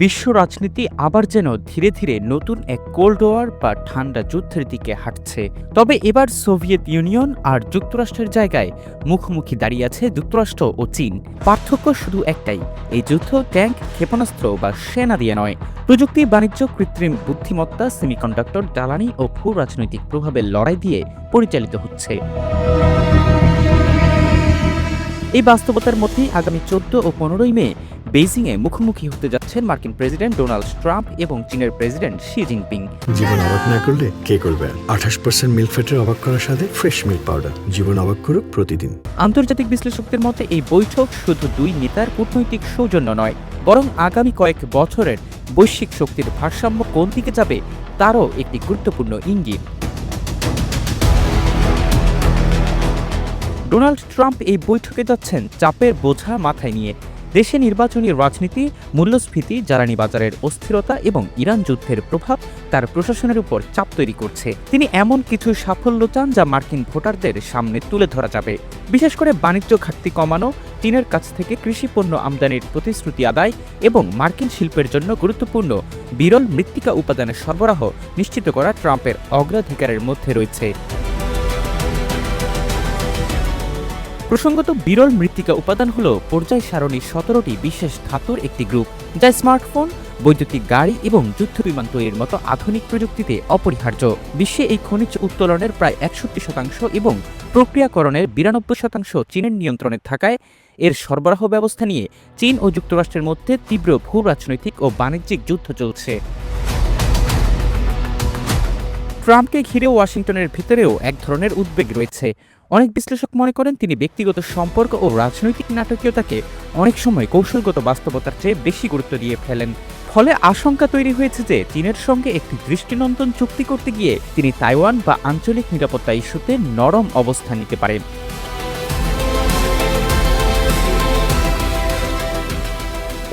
বিশ্ব রাজনীতি আবার যেন ধীরে ধীরে নতুন এক কোল্ড ওয়ার বা ঠান্ডা যুদ্ধের দিকে হাঁটছে। তবে এবার সোভিয়েত ইউনিয়ন আর যুক্তরাষ্ট্রের জায়গায় মুখোমুখি দাঁড়িয়ে আছে যুক্তরাষ্ট্র ও চীন। পার্থক্য শুধু একটাই, এই যুদ্ধ ট্যাঙ্ক, ক্ষেপণাস্ত্র বা সেনা দিয়ে নয়, প্রযুক্তি, বাণিজ্য, কৃত্রিম বুদ্ধিমত্তা, সেমিকন্ডাক্টর, জ্বালানি ও ভূ রাজনৈতিক প্রভাবের লড়াই দিয়ে পরিচালিত হচ্ছে। এই বাস্তবতার মধ্যেই আগামী 14 ও 15ই মে বেইজিংয়ে মুখোমুখি হতে যাচ্ছেন মার্কিন প্রেসিডেন্ট ডোনাল্ড ট্রাম্প এবং চীনের প্রেসিডেন্ট শি জিনপিং। জীবন অবাক না করলে কে করবে? 28% মিল্ক ফ্যাটের অবাক করার সাথে ফ্রেশ মিল্ক পাউডার। জীবন অবাক করুক প্রতিদিন। আন্তর্জাতিক বিশ্লেষকদের মতে এই বৈঠক শুধু দুই নেতার কূটনৈতিক সৌজন্য নয়, বরং আগামী কয়েক বছরের বৈশ্বিক শক্তির ভারসাম্য কোন দিকে যাবে তারও একটি গুরুত্বপূর্ণ ইঙ্গিত। ডোনাল্ড ট্রাম্প এই বৈঠকে যাচ্ছেন চাপের বোঝা মাথায় নিয়ে। দেশে নির্বাচনী রাজনীতি, মূল্যস্ফীতি, জ্বালানি বাজারের অস্থিরতা এবং ইরান যুদ্ধের প্রভাব তার প্রশাসনের উপর চাপ তৈরি করছে। তিনি এমন কিছু সাফল্য চান যা মার্কিন ভোটারদের সামনে তুলে ধরা যাবে। বিশেষ করে বাণিজ্য ঘাটতি কমানো, চীনের কাছ থেকে কৃষি পণ্য আমদানির প্রতিশ্রুতি আদায় এবং মার্কিন শিল্পের জন্য গুরুত্বপূর্ণ বিরল মৃত্তিকা উপাদানের সরবরাহ নিশ্চিত করা ট্রাম্পের অগ্রাধিকারের মধ্যে রয়েছে। প্রসঙ্গত, বিরল মৃত্তিকা উপাদান হল পর্যায় সারণীর 17টি বিশেষ ধাতুর একটি গ্রুপ, যা স্মার্টফোন, বৈদ্যুতিক গাড়ি এবং যুদ্ধবিমান তৈরির মতো আধুনিক প্রযুক্তিতে অপরিহার্য। বিশ্বে এই খনিজ উত্তোলনের প্রায় 61% এবং প্রক্রিয়াকরণের 92% চীনের নিয়ন্ত্রণে থাকায় এর সরবরাহ ব্যবস্থা নিয়ে চীন ও যুক্তরাষ্ট্রের মধ্যে তীব্র ভূ রাজনৈতিক ও বাণিজ্যিক যুদ্ধ চলছে। ট্রাম্পকে ঘিরে ওয়াশিংটনের ভিতরেও এক ধরনের উদ্বেগ রয়েছে। অনেক বিশ্লেষক মনে করেন তিনি ব্যক্তিগত সম্পর্ক ও রাজনৈতিক নাটকীয়তাকে অনেক সময় কৌশলগত বাস্তবতার চেয়ে বেশি গুরুত্ব দিয়ে ফেলেন। ফলে আশঙ্কা তৈরি হয়েছে যে চীনের সঙ্গে একটি দৃষ্টিনন্দন চুক্তি করতে গিয়ে তিনি তাইওয়ান বা আঞ্চলিক নিরাপত্তা ইস্যুতে নরম অবস্থান নিতে পারেন।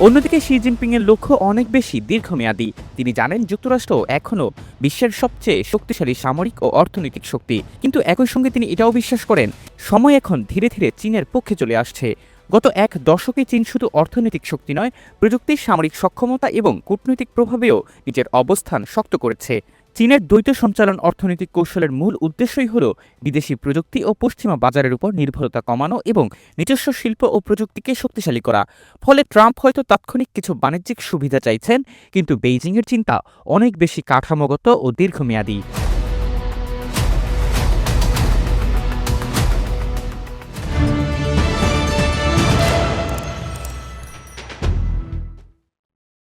অন্যদিকে শি জিনপিংয়ের লক্ষ্য অনেক বেশি দীর্ঘমেয়াদী। তিনি জানেন যুক্তরাষ্ট্র এখনও বিশ্বের সবচেয়ে শক্তিশালী সামরিক ও অর্থনৈতিক শক্তি, কিন্তু একই সঙ্গে তিনি এটাও বিশ্বাস করেন সময় এখন ধীরে ধীরে চীনের পক্ষে চলে আসছে। গত এক দশকে চীন শুধু অর্থনৈতিক শক্তি নয়, প্রযুক্তির, সামরিক সক্ষমতা এবং কূটনৈতিক প্রভাবেও নিজের অবস্থান শক্ত করেছে। চীনের দ্বৈত সঞ্চালন অর্থনৈতিক কৌশলের মূল উদ্দেশ্যই হল বিদেশি প্রযুক্তি ও পশ্চিমা বাজারের উপর নির্ভরতা কমানো এবং নিজস্ব শিল্প ও প্রযুক্তিকে শক্তিশালী করা। ফলে ট্রাম্প হয়তো তাৎক্ষণিক কিছু বাণিজ্যিক সুবিধা চাইছেন, কিন্তু বেইজিংয়ের চিন্তা অনেক বেশি কাঠামোগত ও দীর্ঘমেয়াদী।